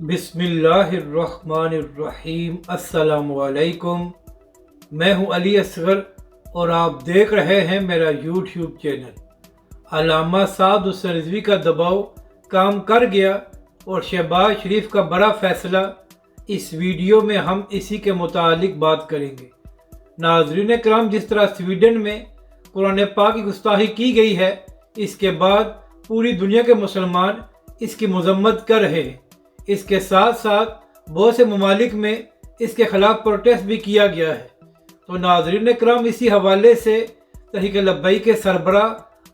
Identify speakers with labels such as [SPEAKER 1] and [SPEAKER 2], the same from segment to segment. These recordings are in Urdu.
[SPEAKER 1] بسم اللہ الرحمن الرحیم۔ السلام علیکم، میں ہوں علی اصغر اور آپ دیکھ رہے ہیں میرا یوٹیوب چینل۔ علامہ سعد حسین رضوی کا دباؤ کام کر گیا اور شہباز شریف کا بڑا فیصلہ، اس ویڈیو میں ہم اسی کے متعلق بات کریں گے۔ ناظرین کرام، جس طرح سویڈن میں قرآن پاک کی گستاخی کی گئی ہے، اس کے بعد پوری دنیا کے مسلمان اس کی مذمت کر رہے ہیں۔ اس کے ساتھ ساتھ بہت سے ممالک میں اس کے خلاف پروٹیسٹ بھی کیا گیا ہے۔ تو ناظرین کرام، اسی حوالے سے تحریک لبیک کے سربراہ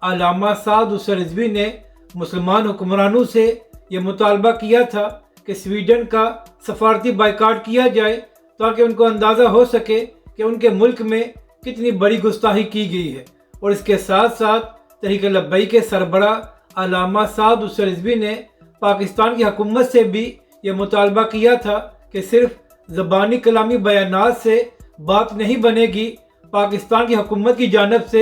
[SPEAKER 1] علامہ سعد حسین رضوی نے مسلمان حکمرانوں سے یہ مطالبہ کیا تھا کہ سویڈن کا سفارتی بائیکاٹ کیا جائے، تاکہ ان کو اندازہ ہو سکے کہ ان کے ملک میں کتنی بڑی گستاخی کی گئی ہے۔ اور اس کے ساتھ ساتھ تحریک لبیک کے سربراہ علامہ سعد حسین رضوی نے پاکستان کی حکومت سے بھی یہ مطالبہ کیا تھا کہ صرف زبانی کلامی بیانات سے بات نہیں بنے گی، پاکستان کی حکومت کی جانب سے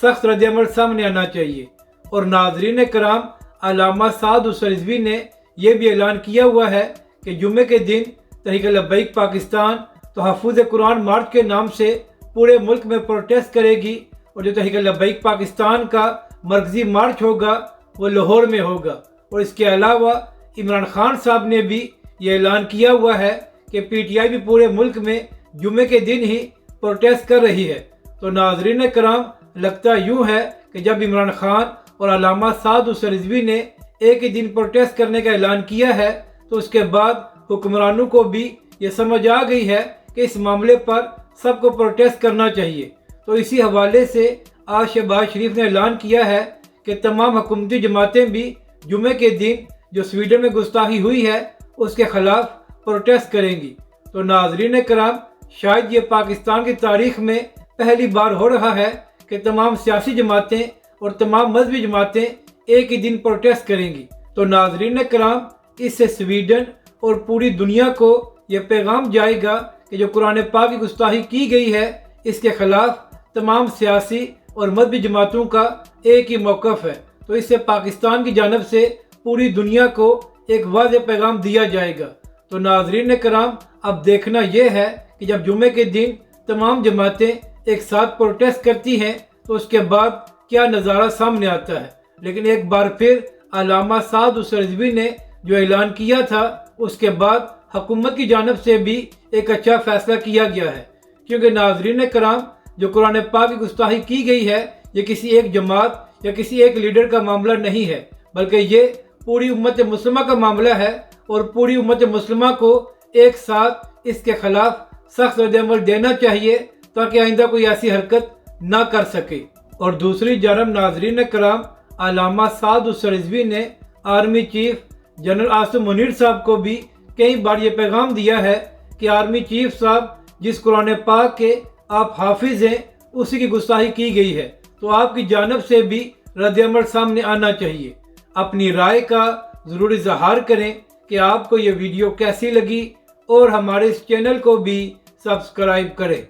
[SPEAKER 1] سخت رد عمل سامنے آنا چاہیے۔ اور ناظرین کرام، علامہ سعد حسین رضوی نے یہ بھی اعلان کیا ہوا ہے کہ جمعے کے دن تحریک لبیک پاکستان تحفظ قرآن مارچ کے نام سے پورے ملک میں پروٹیسٹ کرے گی، اور جو تحریک لبیک پاکستان کا مرکزی مارچ ہوگا وہ لاہور میں ہوگا۔ اور اس کے علاوہ عمران خان صاحب نے بھی یہ اعلان کیا ہوا ہے کہ پی ٹی آئی بھی پورے ملک میں جمعے کے دن ہی پروٹیسٹ کر رہی ہے۔ تو ناظرین کرام، لگتا یوں ہے کہ جب عمران خان اور علامہ سعد حسین رضوی نے ایک ہی دن پروٹیسٹ کرنے کا اعلان کیا ہے، تو اس کے بعد حکمرانوں کو بھی یہ سمجھ آ گئی ہے کہ اس معاملے پر سب کو پروٹیسٹ کرنا چاہیے۔ تو اسی حوالے سے آج شہباز شریف نے اعلان کیا ہے کہ تمام حکومتی جماعتیں بھی جمعے کے دن جو سویڈن میں گستاخی ہوئی ہے اس کے خلاف پروٹیسٹ کریں گی۔ تو ناظرین کرام، شاید یہ پاکستان کی تاریخ میں پہلی بار ہو رہا ہے کہ تمام سیاسی جماعتیں اور تمام مذہبی جماعتیں ایک ہی دن پروٹیسٹ کریں گی۔ تو ناظرین کرام، اس سے سویڈن اور پوری دنیا کو یہ پیغام جائے گا کہ جو قرآن پاک کی گستاخی کی گئی ہے، اس کے خلاف تمام سیاسی اور مذہبی جماعتوں کا ایک ہی موقف ہے۔ تو اس سے پاکستان کی جانب سے پوری دنیا کو ایک واضح پیغام دیا جائے گا۔ تو ناظرین کرام، اب دیکھنا یہ ہے کہ جب جمعے کے دن تمام جماعتیں ایک ساتھ پروٹیسٹ کرتی ہیں تو اس کے بعد کیا نظارہ سامنے آتا ہے۔ لیکن ایک بار پھر علامہ سعد حسین رضوی نے جو اعلان کیا تھا، اس کے بعد حکومت کی جانب سے بھی ایک اچھا فیصلہ کیا گیا ہے، کیونکہ ناظرین کرام، جو قرآن پاک کی گستاخی کی گئی ہے، یہ کسی ایک جماعت یا کسی ایک لیڈر کا معاملہ نہیں ہے، بلکہ یہ پوری امت مسلمہ کا معاملہ ہے، اور پوری امت مسلمہ کو ایک ساتھ اس کے خلاف سخت رد عمل دینا چاہیے، تاکہ آئندہ کوئی ایسی حرکت نہ کر سکے۔ اور دوسری جانب ناظرین کرام، علامہ سعد حسین رضوی نے army chief general Asim Munir صاحب کو بھی کئی بار یہ پیغام دیا ہے کہ آرمی چیف صاحب، جس قرآن پاک کے آپ حافظ ہیں، اسی کی گستاخی کی گئی ہے، تو آپ کی جانب سے بھی رد عمل سامنے آنا چاہیے۔ اپنی رائے کا ضرور اظہار کریں کہ آپ کو یہ ویڈیو کیسی لگی، اور ہمارے اس چینل کو بھی سبسکرائب کریں۔